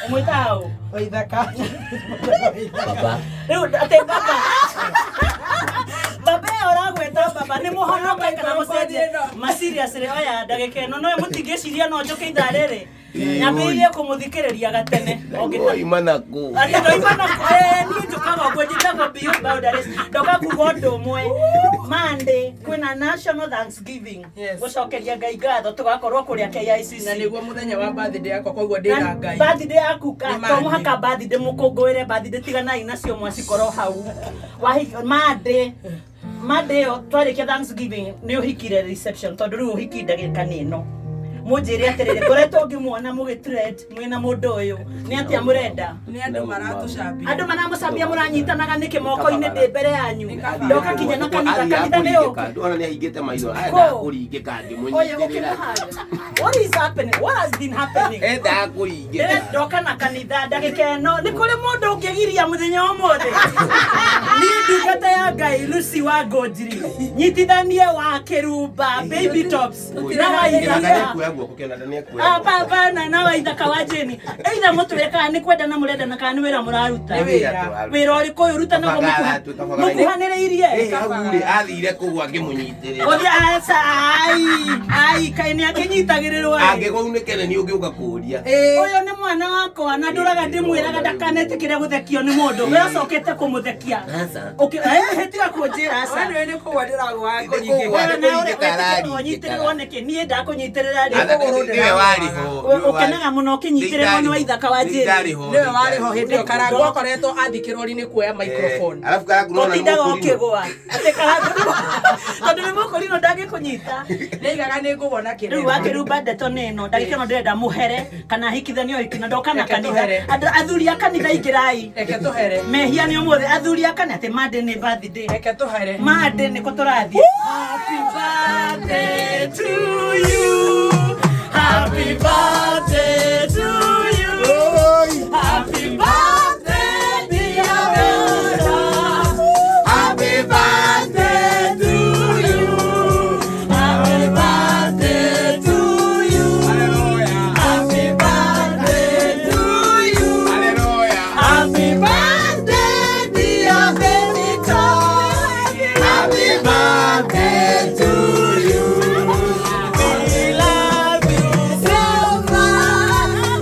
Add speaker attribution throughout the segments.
Speaker 1: Mwitao.
Speaker 2: Oithaka.
Speaker 3: Baba.
Speaker 1: Riu ate baba. Baba oragweta baba ni muhonoka kana mucenjie. Ma seriously oya ndagika ino no mutingiciria no njoke itharere. Nyambirie kumuthikiriria gatene.
Speaker 3: Imana ku.
Speaker 1: Ati no imana ku. Ni njukaga gwe njitagwo Beyond Boundaries. Ndoka kuga undu umwe. Monday kwina National Thanksgiving. Gucokeria Ngai ngatho tugakorwo kuria KICC.
Speaker 2: Na niguo muthenya wa birthday yakwa koguo ndira Ngai.
Speaker 1: Birthday yaku ka to muhaka birthday mukungwire birthday tiganai nacio mwacikorwo hau. Monday twarikia Thanksgiving ni uhikire reception tondu riu uhiki ndagika nino. Mujiri atirire koretwo ngimwona mugitrend mwina mundu uyu ni atia murenda
Speaker 2: Ni andu maratucambia.
Speaker 1: Andu maramucambia muranyitanaga niki moko-ini ndi mbere yanyu. Ndoka kinya na kanitha ni uki.
Speaker 3: Ndona ni ahingite maitho. Aya kuringika ndimunyitirira.
Speaker 1: What is happening? What has been happening?
Speaker 3: Enda kuringika.
Speaker 1: Ndoka na kanitha ndagika ino ni kuri mundu ungigiria muthenya omothe. Ni ndungata ya Ngai Lucy wa Ngonjiri. Nyitithanie wa Kirumba Baby Tops. Na waithaka Papa na waithaka wa Jeni. Either mutweka ni kwenda na murenda na kana wira muraruta. Wira uri ko yuruta na mukuhaniriirie.
Speaker 3: Agure athire kugwa ngimunyitirira.
Speaker 1: Othi asa ai kaini akinyitagirirwo.
Speaker 3: Angigwaunekene ni ungiuka kuria.
Speaker 1: Uyu ni mwana wakwa na nduraga ndimwiraga ndakanetĩkĩre guthekio ni mundu. We acokete kumuthekia. Okay, hetiga kunjira asa.
Speaker 2: Wewe ni kuwa ndiragwa
Speaker 1: kunyigĩka. Onyitirwo niki nie ndakunyitirira ri.
Speaker 3: Niwe wariho.
Speaker 1: Ukenaga muno kinyitirwo ni waithaka wa Jeni.
Speaker 2: Niwe wariho hindi Karangũ akoretwo athikirwo ni kuoya microphone.
Speaker 3: Alafu Karangũ nona
Speaker 1: Utindaga ukigwa. Ate Karangũ. Tondu ni mukurino ndangikunyita.
Speaker 2: Ndigaga ni ngubona kire.
Speaker 1: Riu Wakirumba ndeto nino ndagika no ndirenda muhere kana hikithanio hikina ndoka na kanitha. Athuri a kanitha ingirai.
Speaker 2: Reke tuhere.
Speaker 1: Mehia ni umothe athuri a kanitha ati Monday ni birthday.
Speaker 2: Reke tuhere.
Speaker 1: Monday ni kuturathie. Happy birthday to you. Happy birthday to you. Happy birthday dear brother. Happy birthday to you. Happy birthday to you.
Speaker 3: Hallelujah.
Speaker 1: Happy birthday to you.
Speaker 3: Hallelujah.
Speaker 1: Happy birthday dear Benito. Happy birthday to you. We love you so much.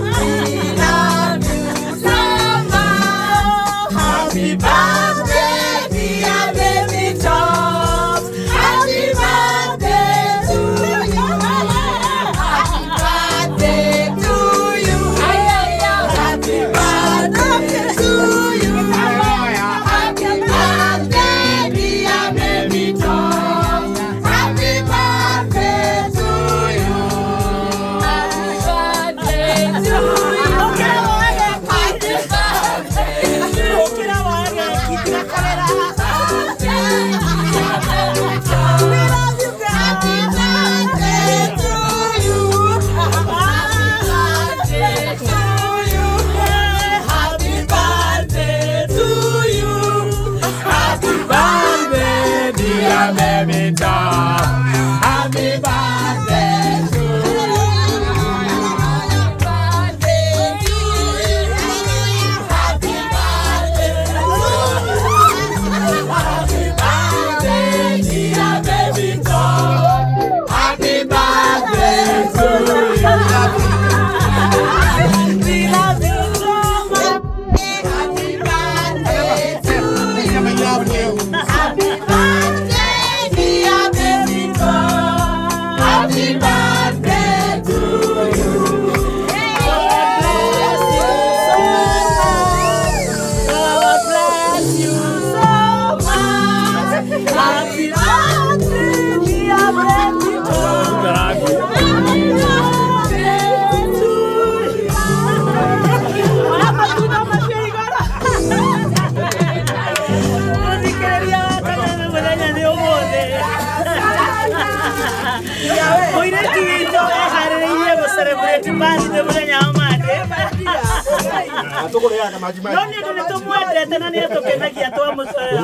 Speaker 4: tukureaga maji maji.
Speaker 1: No ni ndio tumwendete na ni tukenagia twa mucoera.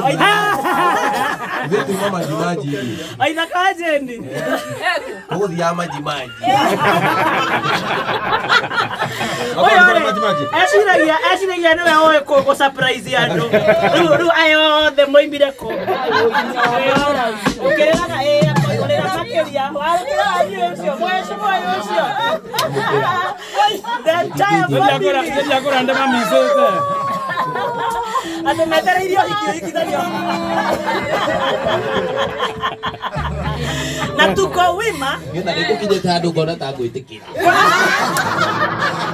Speaker 3: Zetu mama maji.
Speaker 1: Aina kajeni.
Speaker 3: Kuthia maji maji.
Speaker 1: Ashiragia niwe oe ko surprise yandu. Ru ayo the moimbire ko. Ukerera akorera makeria. Wala ayo cio mweshi moyo cio. The entire family.
Speaker 5: Yakora ndema misete.
Speaker 1: Ate metere irio ikithario. Na tuko wima.
Speaker 3: Ngenda ndikukinyete handu ngona ta ngwitikira.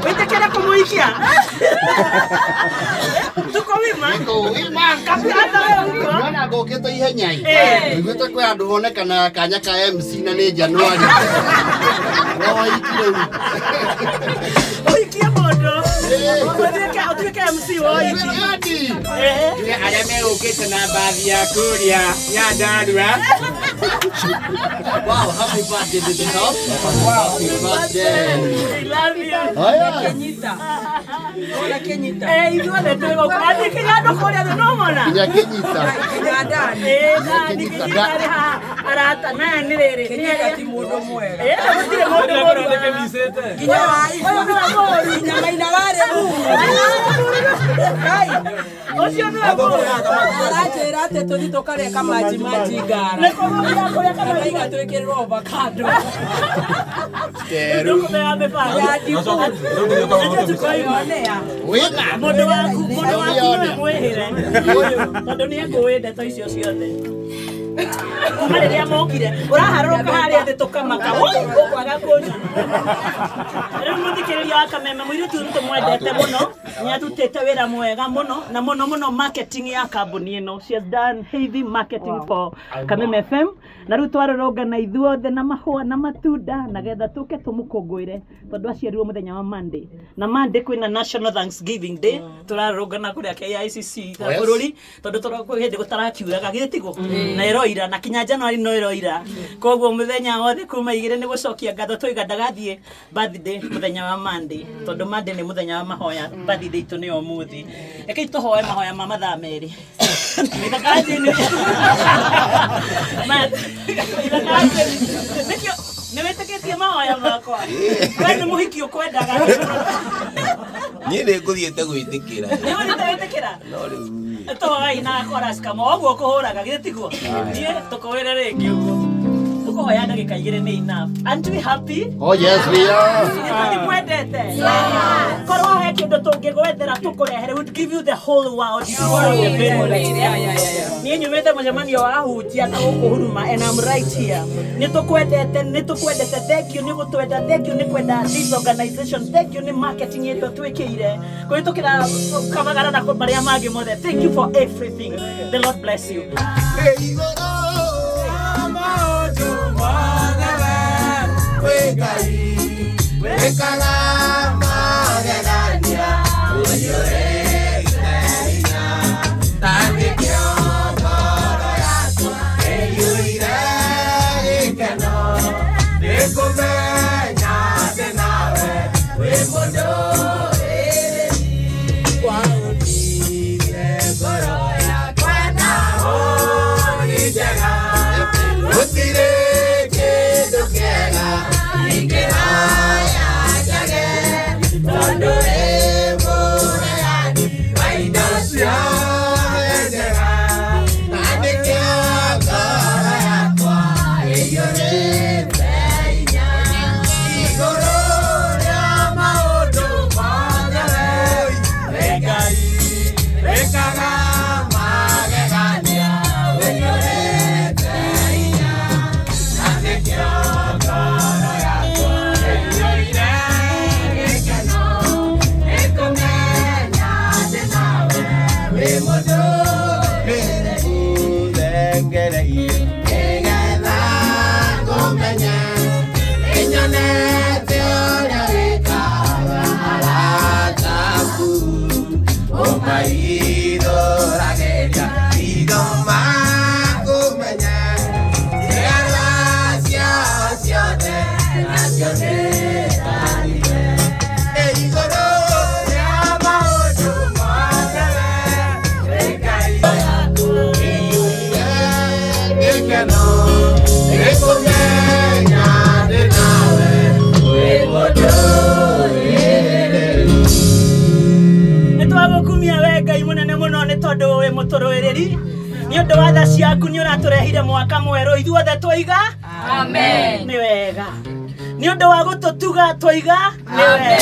Speaker 1: Witikira kumuikia. Tuko wima. Kapata wewe.
Speaker 4: Mwana ngokete ihenyai. Ngwete kwa andu honekana kanya ka MC na ni Januari. No ikire.
Speaker 1: Oikia mondo. Otuike MC woi.
Speaker 6: Ndio arame ukite na baadhi ya kuria ya dadura.
Speaker 4: Wow, happy birthday to the top. Happy birthday.
Speaker 1: I love you.
Speaker 2: Kenyita. Ona Kenyita.
Speaker 1: Iduole tuko kwani kinyado koria no mona.
Speaker 4: Kinya Kenyita.
Speaker 2: Kenyada.
Speaker 1: Na nikiri arata na nirere.
Speaker 2: Kenyita ti mundu mwega.
Speaker 1: Gutire mundu mwega.
Speaker 5: Ndeke misete.
Speaker 2: Kinya wai. Nyama ina wale mu. Kai.
Speaker 1: Ocio no abo.
Speaker 2: Arajera ate tuthi tukareka maji maji gara.
Speaker 1: Nekoria koria kana
Speaker 2: Kaiga twikirwo avocado.
Speaker 1: Ndugu meame pa.
Speaker 2: Ya diku. Onea.
Speaker 4: Wina.
Speaker 1: Mundu waku no mwehere. Tondu ni ngwende to icio ciothe. Kuma riria mokire uraharuka haria thi tukamaka ukwaga kunya riu muthikiriria wa Kameme muiritu tumwendete muno niatutite wira mwega muno na muno marketing ya kambuni ino. She has done heavy marketing for Kameme FM na riu twarorongana ithuothe na mahua na matunda na getha tuke tumukungwire tondu aciarirwo muthenya wa Monday na Monday kwina National Thanksgiving Day turarongana kuria KICC bururi tondu turakuwa hindi gutarakiuraga gitigo na iroira na kinya January no iroira koguo muthenya wothe kuma igire ni gucokia ngatho twiga ndagathie birthday muthenya wa Monday tondu Monday ni muthenya wa mahoya birthday itu ni omuthi ekei tuhoe mahoya ma mathaa meri nitakaje ni nikio niwetikitie mahoya makwa we ni muhiki ukwendaga
Speaker 3: Ni ni nguthiete gwitikira.
Speaker 1: ni witikitikira
Speaker 3: No riu.
Speaker 1: Toa ina chorus kama oguo kuhuraga gitiguo nie tukoire ringi uguo tukoya ndagika igire ni enough. Aren't we happy?
Speaker 4: Oh yes we are.
Speaker 1: Ni mwendete korwo he kindu tungigwethera tukurehere would give you the whole world. Ni nyumete mucemanio wa hunjia na gukuhuruma and I'm right here. Ni tukwendete thank you ni gutwenda thank you ni kwenda this organization thank you ni marketing yetu twikire kwitukira kamagara na kumaria magi mothe thank you for everything. The Lord bless you. twagukumia we Ngai munene muno ni tondu we muturuiriri ni undu wa tha ciaku ni uraturehire mwaka mweru ithuothe twiga amen ni wega ni undu wa gututuga twiga ni wega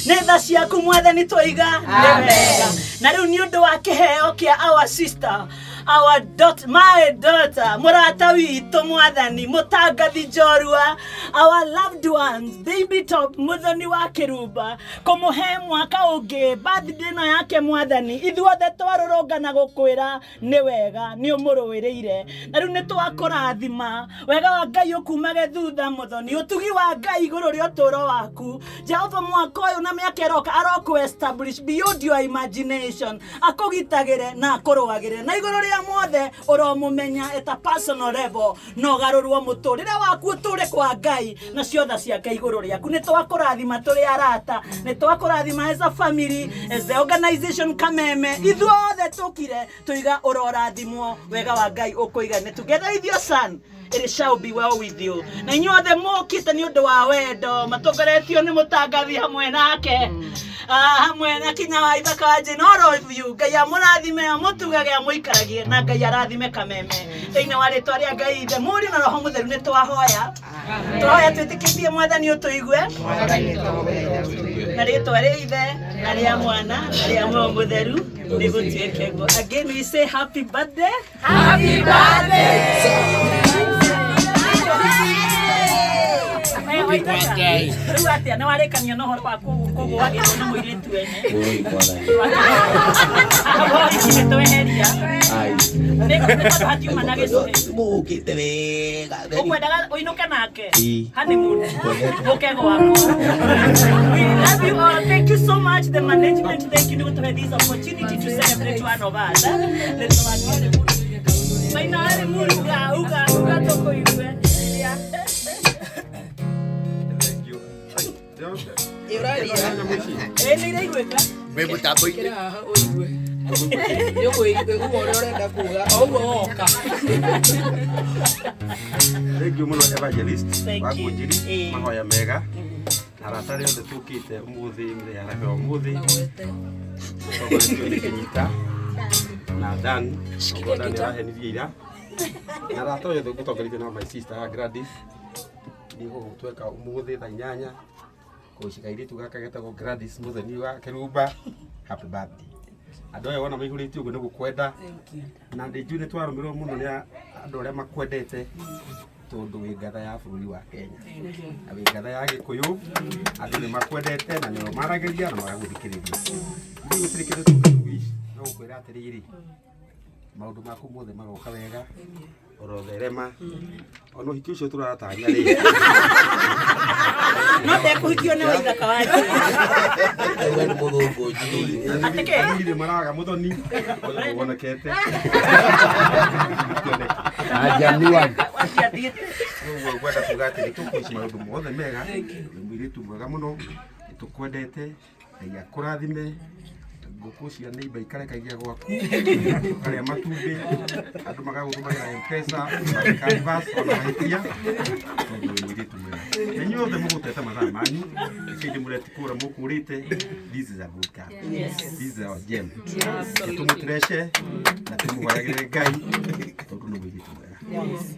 Speaker 1: ni tha ciaku mwathani twiga ni wega na riu ni undu wa kiheo kia our sister our daughter, my daughter, murata witu mwathani mutangathi Njorua, our loved ones, baby top muthoni wa Kirumba, kumuhe mwaka ungi birthday no yake mwathani ithuothe twarurungana gukwira ni wega ni umuruwiriire na riu ni twakurathima wega wa Ngai ukumage thutha muthoni utugi wa Ngai iguru ri uturo waku Jehova mwaka uyu na miaka iroka aroku establish beyond your imagination akugitagire na akurugagire na iguru ria mothe uromumenya at a personal level no garurwo muturire waku uture kwa Ngai na ciotha cia Ngai iguru riaku ni twakurathima turi arata ni twakurathima as a family as the organization Kameme ithuothe tukire tuiga urorathimwo wega wa Ngai ukuigane together with your son. It shall be well with you. Na inyuothe mukite ni undu wa wendo matongoretio ni mutangathi hamwe nake hamwe na kinya wa ithaka wa Jinoro you Ngai amurathime amutugage amuikaragie na Ngai arathime Kameme thiini wa ritwa ria Ngai ithe muri na roho mutheru ni twahoya twahoya twitikitie mwathani utuigue na ritwa ria ithe na ria mwana na ria roho mutheru ni gutwike go. Again we say happy birthday, happy birthday. Ruatia na warekania no horo wa kugwagirwo na muiritu ene abo tweheria neko hatiuma na gicuri mukite wega ukwendaga uinuke nake honeymoon ukego wako. We love you all. Thank you so much the management. Thank you to have this opportunity to celebrate one of us. Let's go. Mainare muruga uga toko iwe.
Speaker 4: Bebo tapo iki.
Speaker 2: Yo koi uore urenda kuga ogo oka.
Speaker 5: Thank you muno evangelist wa kunjiri mahoya mega. Aratari othe tukite umuthi mire arahe umuthi. Togore ni Kenyita. Na Dan Dan arahe ni ira. Na ratoyo othe gutongoritio na my sister Gladys. Nigo gutweka umuthi tha 8 kushikairitu gaka getagwo Gladys muthoni wa Kirumba. Happy birthday. Andu aya wona maihurĩtie uguo nĩ gukwenda na ndĩnjui nĩ twarumirwo mũno nĩ andũ arĩa makwendete tondũ wĩ ngatha ya bũrũri wa Kenya na wĩ ngatha ya Gĩkũyũ andũ nĩ makwendete na nĩo maragĩria na magagũthikĩrĩria. Rĩu gũtirĩ kĩndũ tũngĩuga no gũkwĩra atĩrĩrĩ maũndũ maku mothe magoka wega orotherema ono hiki ucio turatanya rĩ
Speaker 1: no ndekuhikio nĩ waithaka waje
Speaker 4: Wewe ni muthungu njiri.
Speaker 5: Ndire maraga muthoni wonekete
Speaker 4: Ajanuan.
Speaker 5: Uguo gwenda kuga atĩ nĩtũkũici maũndũ mothe mega mũirĩtu mwega mũno nĩtũkwendete Ngai akũrathime ngũkũ cia neighbor ikarekagia gwaku karĩa matumbĩ andũ magagũtũmagĩra M-Pesa canvas ona mahĩtia mũirĩtu mwega inyuothe mũgũtete mathaa manyu kĩndĩ mũretikũra mũkũrĩte. This is a good car. This is our gem. Tũmũtreshe na tũmũhoyagĩre Ngai tondũ nĩ mũirĩtu mwega.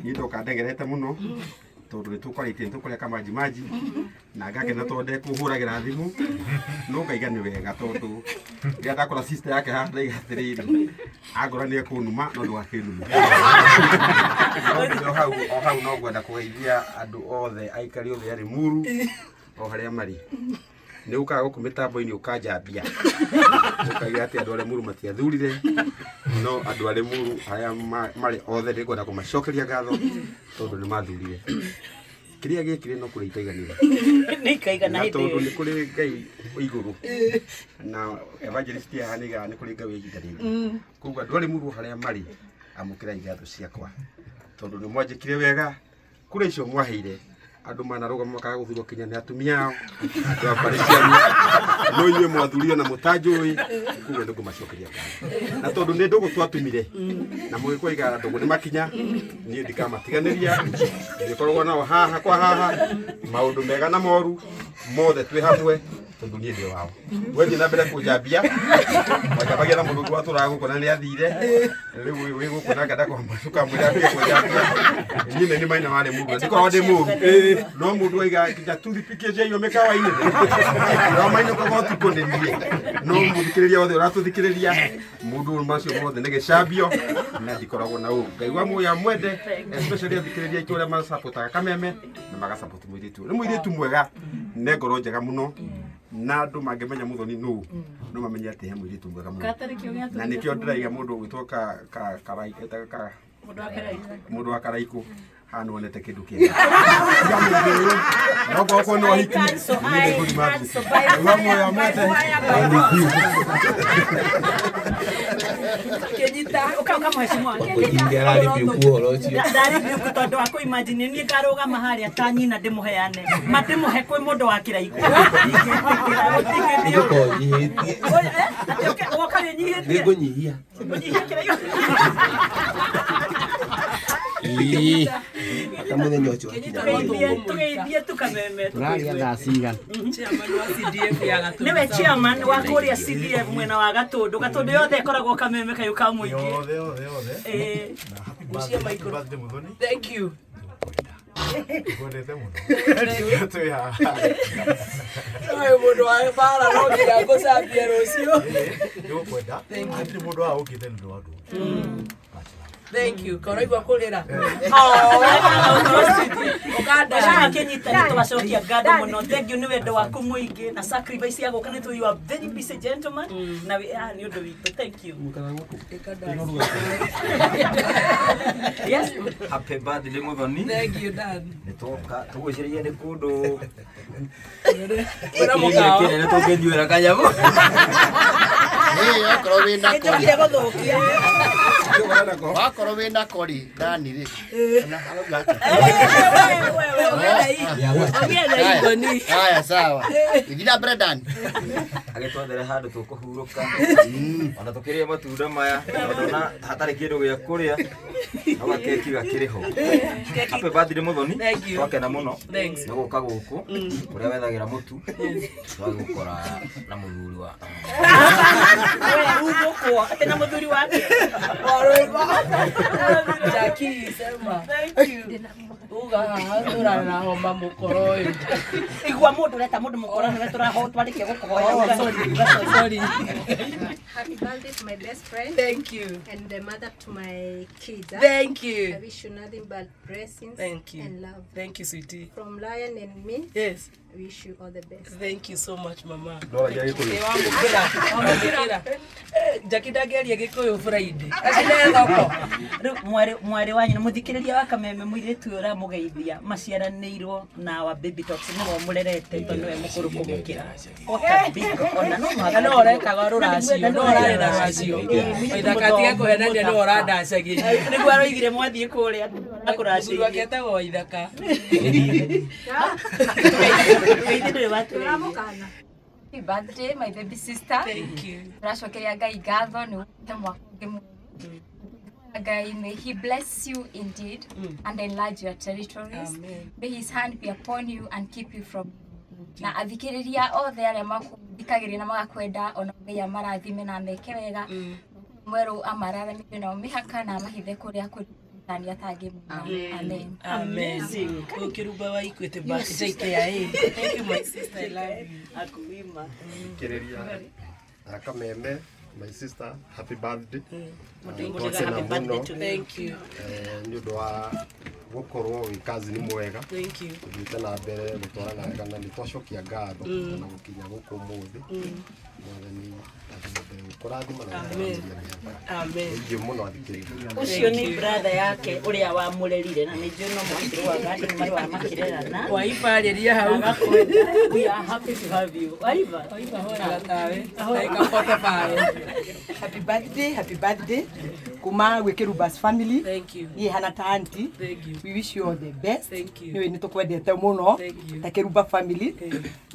Speaker 5: Niĩ ndokandengerete mũno tondũ nĩtũkwarĩtie nĩtũkũrĩa kamanji manji na ngakena tondũ ndekũhũragĩra thimũ no ngaiga nĩ wega tondũ rĩrĩa ndakora sister yake haha ndaiga atĩrĩrĩ angora nĩ ekũnuma no ndũgakĩnume. O hau no ngwenda kũgeithia andũ othe aikari othe ya Limuru o harĩa marĩ. Nĩ ũkaga gũkũ mĩtambo-inĩ ũkanjambia ũkaiga atĩ andũ a Limuru matiathurire no andũ a Limuru arĩa marĩ othe nĩ ngwenda kũmacokeria ngatho tondũ nĩ mathurire. Kĩrĩa gĩkĩ no kũrĩ ikaiganĩra
Speaker 1: nĩ ikaigana hĩndĩ
Speaker 5: tondũ nĩ kũrĩ Ngai igũrũ na evangelist ya nĩga nĩ kũrĩ Ngai ihinda rĩrĩ. Koguo andũ a Limuru harĩa marĩ amũkĩrai ngatho ciakwa tondũ nĩ mwanjĩkire wega kũrĩ icio mwaheire andũ manarũgama makaga gũthurwo Kenya nĩ atumia ao andũ a mbarĩ cianyu no inyuĩ mwathurirwo na mũtanjũĩ koguo nĩ ngũmacokeria ngatho na tondũ nĩ ndũgũ twatumire na mũgĩkũiga ndũgũ nĩ makinya niĩ ndikamatiganĩria ndĩkoragwo nao haha kwa haha maũndũ mega na moru mothe twĩ hamwe tondu nie ndi wao wethi na mbere kujambia wakabagia na mundu watu ragu kona ni athire riu wigu kuna kada kwa masuka mwira pia kujambia nyine ni maina wale mundu ndiko wade mundu no mundu aiga tuthipike je yo mekawa ini no maina kwa watu kondemie no mundu kiriria wothe uratuthikiriria mundu macio mothe nige cambio na ndikoragwo na u ngai wa muya mwende especially athikiriria ikore ma support Kameme na maga support mwiritu ni mwiritu mwega ne ngoro njega muno na andu mangimenya muthoni no mamenye ati he mwiritu mwega muno na nikio ndiraiga mundu gwitoka mundu wa karaiku hano onete kindu kiega no go no hiki ni good man wamo ya mate
Speaker 1: Kejita ukauka mheshimiwa
Speaker 3: Ngerari biukuo rocio
Speaker 1: ndari biuku tondu wa kuimagine ni ngaruga mahali atanyi na ndimuheane matimuhe kwi mundu wa kiraiku
Speaker 3: ndiko nyihitie
Speaker 1: wakari nyihitie
Speaker 3: nigunyihia
Speaker 1: kiraiku
Speaker 3: ta muthenya ucio
Speaker 1: tugeithie tukameme
Speaker 6: Turaria thaa cigana
Speaker 1: niwe chairman wa kuria CDF mwena wa Gatundu yothe ikoragwo Kameme kayu ka muingi
Speaker 7: yothe
Speaker 1: mucia micro
Speaker 2: Thank you.
Speaker 7: Ngondete muno
Speaker 2: Ai mundu wa bara no nginya ngucambia rucio.
Speaker 7: Ndukwenda ati mundu wa ukite ndu wa ndu
Speaker 2: Thank you. Koraigwa kurira.
Speaker 1: Ukanda kenyita ni tubacokia ngado muno thank you ni wendo waku muingi na sacrifice yako kana you are very busy gentleman na we ni undu witu thank you yes
Speaker 6: happy birthday muthoni
Speaker 2: Thank you dad.
Speaker 6: nitoka tugwicirie ni kundu
Speaker 2: Kuna mukao.
Speaker 6: kene tugenjuira kanyamu
Speaker 4: Okorwo wĩna kori
Speaker 1: ndio guthukia
Speaker 4: wakorwo wĩna kori ndani rĩ kana arauga
Speaker 1: wewe
Speaker 4: haya sawa ithira Brendan
Speaker 6: agitwathere handu tukuhuruka ona tukiria matunda maya ndona hatari kindu gia kuria no keki gakiriho happy birthday muthoni
Speaker 2: Thank you.
Speaker 6: twakena muno
Speaker 2: Thanks.
Speaker 6: naguka guku kuria wethagira mutu twagukora na muthuri wa
Speaker 1: wewe uko tena muthuri wake
Speaker 2: Jackie sema. Thank you. Uga hatura na homa mukoro uyu.
Speaker 1: igwa mundu reta mundu mukora ni turaho twarike gukohoya
Speaker 2: Sorry.
Speaker 8: Happy birthday to my best friend
Speaker 2: Thank you.
Speaker 8: and the mother to my kids.
Speaker 2: Thank
Speaker 8: I
Speaker 2: you.
Speaker 8: wish you nothing but blessings
Speaker 2: Thank you.
Speaker 8: and love.
Speaker 2: Thank you, sweetie.
Speaker 8: From Lion and me,
Speaker 2: Yes.
Speaker 8: I wish you all the best.
Speaker 2: Thank you so much, mama.
Speaker 5: no ya iko
Speaker 2: Wamukira. Jackie ndageria gikuyu Friday. Acine thoko.
Speaker 1: mwari wanyu muthikiriria wa Kameme muiritu ura mugeithia maciaranirwo na wa baby talks niwo murerete tondu we mukuru kumukira ota bingo ona no
Speaker 2: No orekaga ruracio, no orarira ruracio. Oithakatige kuhenania no orandacagia.
Speaker 1: niguo aroigire mwathie kuria akuracia
Speaker 2: Mũthuri wake etagwo Waithaka.
Speaker 1: weithire watu
Speaker 9: Happy birthday, my baby sister.
Speaker 2: Thank you.
Speaker 9: Turacokeria Ngai ngatho ni uhe mwaka ungi Ngai, may he bless you indeed and enlarge your territories.
Speaker 2: Amen.
Speaker 9: May his hand be upon you and keep you from na athikiriria othe aria makuthikagiriria na magakwenda ona Ngai amarathime na meke wega mweru amararamire nao mihaka na mahithe kuria kuri atangi amen.
Speaker 2: Amazing. Ukiruba wa Equity Bank JKIA. Thank you my sister, I love you.
Speaker 1: akuima
Speaker 7: kireria Kameme my sister happy birthday
Speaker 1: happy birthday to me
Speaker 2: Thank you.
Speaker 7: ni undu wa gukorwo wi kazi ni mwega
Speaker 2: Thank you.
Speaker 7: tuthite na mbere gutwarana wega na nitwacokia ngatho na gukinya guku muthi mwathani kurathima na
Speaker 2: Amen.
Speaker 7: ngi muno athikiriria
Speaker 1: ucio ni brother yake uria wa murerire na nijo no mwakiru wa gadi mari wa makirerana
Speaker 2: Waipareria hau.
Speaker 1: we are happy to have you waiva
Speaker 2: Waipa hora tawe. Aika photo pale.
Speaker 10: Happy birthday, happy birthday.
Speaker 1: kuma gwä kä rumbas family
Speaker 2: Thank you.
Speaker 1: niä hana ta aunty.
Speaker 2: Thank you.
Speaker 1: We wish you all the best.
Speaker 2: Thank you.
Speaker 1: Nä nä tå kwendete må no ta kä rumba family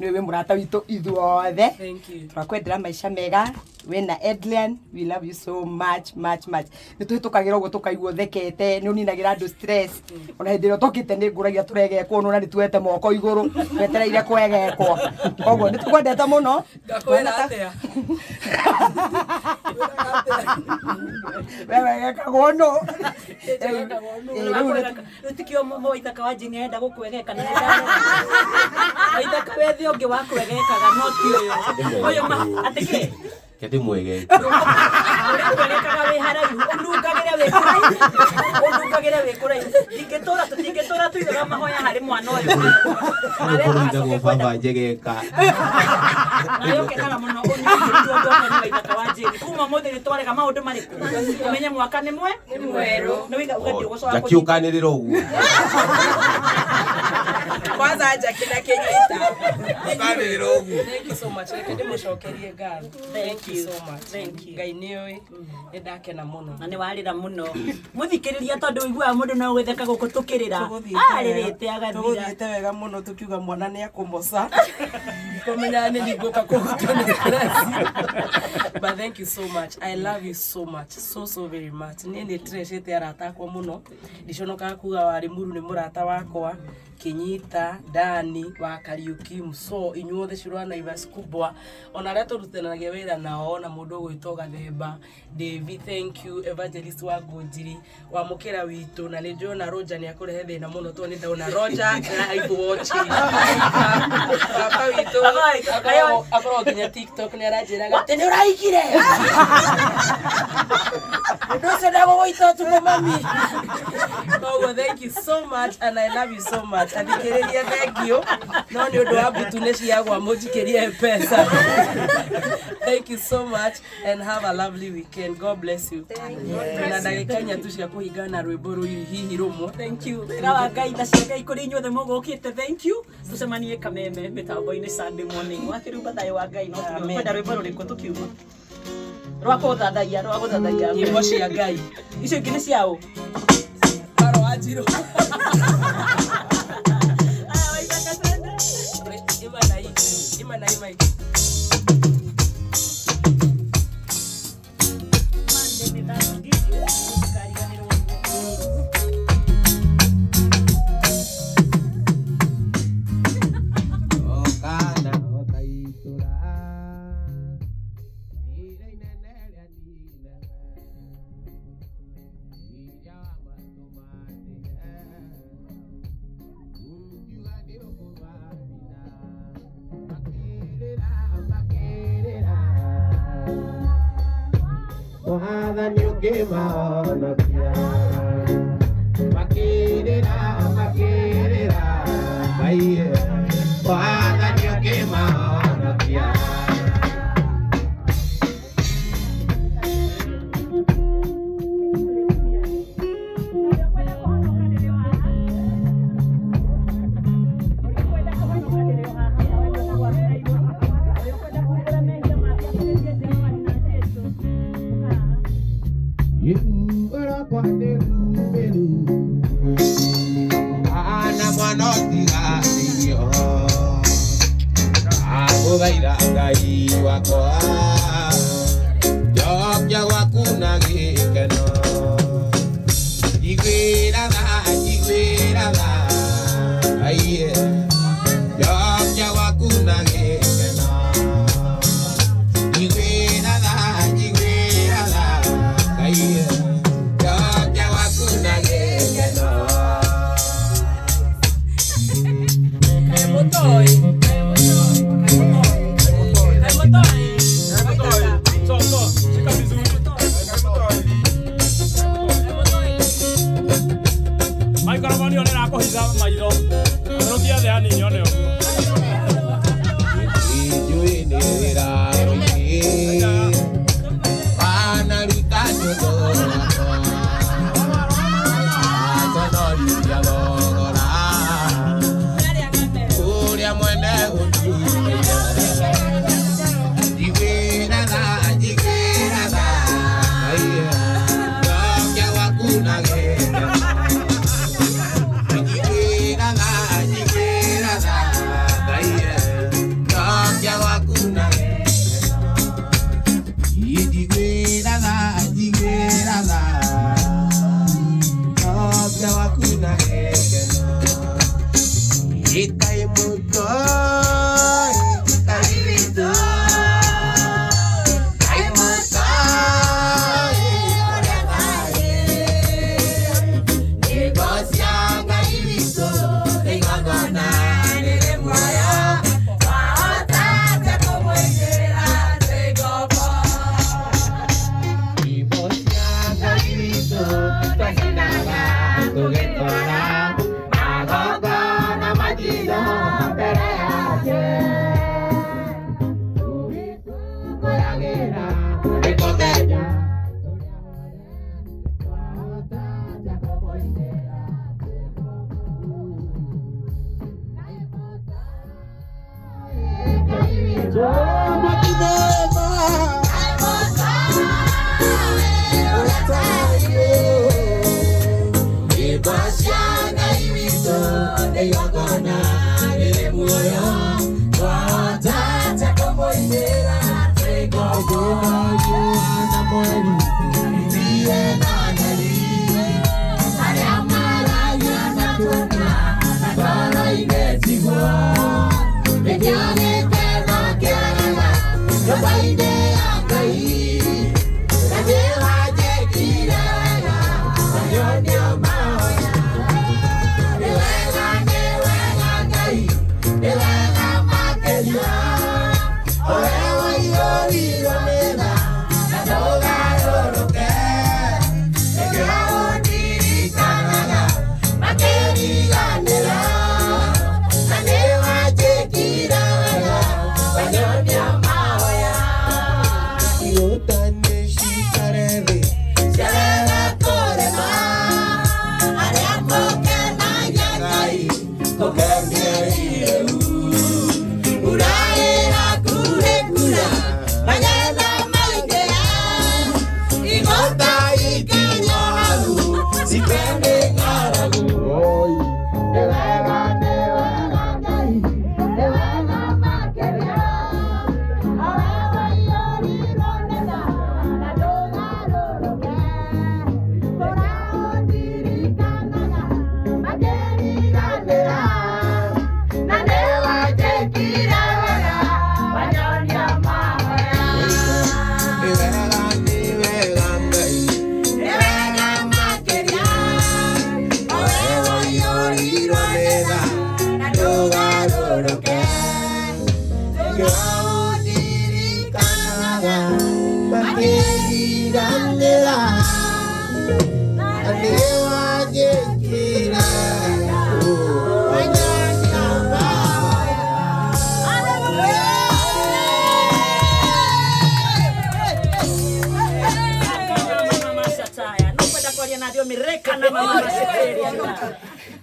Speaker 1: nä wä må rata witå ithuothe
Speaker 2: Thank you.
Speaker 1: twakwendera maica mega we na Edlian, we love you so much nä tå hä tå kagä ra å guo tå kaiguo thekete nä å ninagä ra andå stress ona hä ndä ä rä o tåkä te nä ngå ragia tå regekwo nä na nä tuete moko igå rå twetereire kwegekwo koguo nä tå kwendete må no
Speaker 2: Ngakwĩra atĩa?
Speaker 1: wewe gekagwo no
Speaker 10: rä tikio Waithaka wa Njing'e enda gå kwegeka na Waithaka wethe å ngä wa kwegekaga no ti å yå atä kä
Speaker 3: Kete mwege.
Speaker 10: kwegekaga wä haraihu å nungagä re wä kå raihu ndingä tå ra tuigaga mahoya harä mwana å yå
Speaker 3: Kuruitagwo baba njegeka.
Speaker 10: nayo kenaga må no å nyå Waithaka wa Njing'e kuma må thä nä twarega maå ndå marä kå menye mwaka nä mwerå nä wä gathi å gå coka
Speaker 3: Ndakiũkanĩrĩra ũguo.
Speaker 2: Kwanza Jackie na Kenyita.
Speaker 3: Ũkanĩrĩra ũguo.
Speaker 2: Thank you so much. Reke ndĩmũcokerie ngatho.
Speaker 10: Thank you
Speaker 2: so much.
Speaker 10: Thank you.
Speaker 2: Ngai nĩoĩ nĩ ndakena mũno.
Speaker 10: na nĩ warĩra mũno mũthikĩrĩria tondũ ũiguaga mũndũ no gwĩtheka gũkũ tũkĩrĩra arĩrĩte agathira
Speaker 2: tũgũthiĩte wega mũno tũkiuga mwana nĩ akũmoca tũmenyaga nĩ ningũka kũhutwo nĩ stress. But thank you so much. I love you so much. So very much. Niĩ nĩ trecete arata akwa mũno. Ndiconokaga kuga warĩ muru nĩ mũrata wakwa. Kenyita, Dani, wa Kariuki, Muso, inyuothe Shirwa na Ivas kubwa. Ona arĩa tũrutanagia wĩra nao na mũndũ ũgwĩtwo Gathemba. David, thank you. Evangelist wa Ngunjiri, wa mũkĩra witũ na nĩ ndĩrona Roger nĩ akũrehe thĩna mũno tondũ nĩ ndaona Roger na aigũochi. Papa witũ akorwo nginya TikTok nĩ aranjĩraga atĩ nĩ ũraigire. Ũndũ ũcio ndagũgũita ũtukũ mami. Koguo thank you so much and I love you so much. Athikĩrĩria thank you. No nĩ ũndũ wa mbutu nĩ ciagwa mũnjikĩrie pesa. Thank you so much and have a lovely weekend. God bless you. Na ndagĩka inya tu cia kũhingana na rwĩmbo rũu hihi rũmwe.
Speaker 10: Thank you. Wĩra wa Ngai na cia Ngai kũrĩ inyuothe mũgũkĩte. Thank you. Tũcemanie Kameme mĩtambo-inĩ Sunday morning. Wakĩrumba thayũ wa Ngai no kwenda rwĩmbo rũrĩkũ tũkiuma. Rwa gũthathaia
Speaker 2: nyĩmbo cia Ngai.
Speaker 10: Icio ingĩ nĩ ciaũ.
Speaker 2: Karo wa Njirũ. Ima na ima.
Speaker 3: Wathani ũngĩmahonokia makĩrĩra Ngai wathani ũngĩmahonokia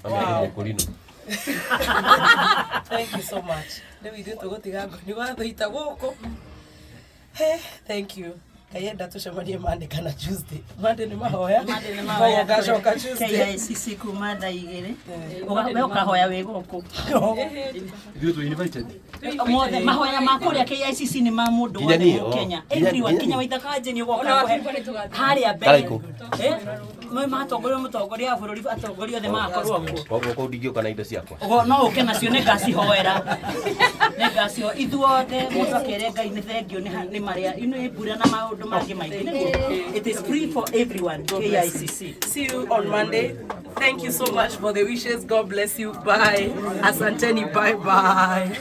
Speaker 2: Wow. Thank you so much. Thank you. Kayenda tucemanie Monday na Tuesday. Monday ni mahoya.
Speaker 1: Monday ni mahoya.
Speaker 2: Gacoka Tuesday.
Speaker 1: KICC kuma thaa 2. Ukahoya wĩ gũkũ.
Speaker 5: Ithuĩ tũ invited.
Speaker 1: Mothe mahoya ma kũrĩa KICC ni ma mũndũ wothe wa Kenya. Everyone Kenya waithaka nje ni ũgoka harĩa mbere. Mwe matongoria mũtongoria wa bũrũri atongoria othe makorwo kuo.
Speaker 3: Koguo kũu ndingĩũka na indo ciakwa.
Speaker 1: No ũke nacio nĩ ngacihoera. Nĩ ngacio ithuothe mũndũ akere Ngai nĩ thengio nĩ marĩa nĩ mbura na maũndũ mangĩ maingĩ. It is free for everyone. KICC.
Speaker 2: See you on Monday. Thank you so much for the wishes. God bless you. Bye. Asanteni. Bye bye.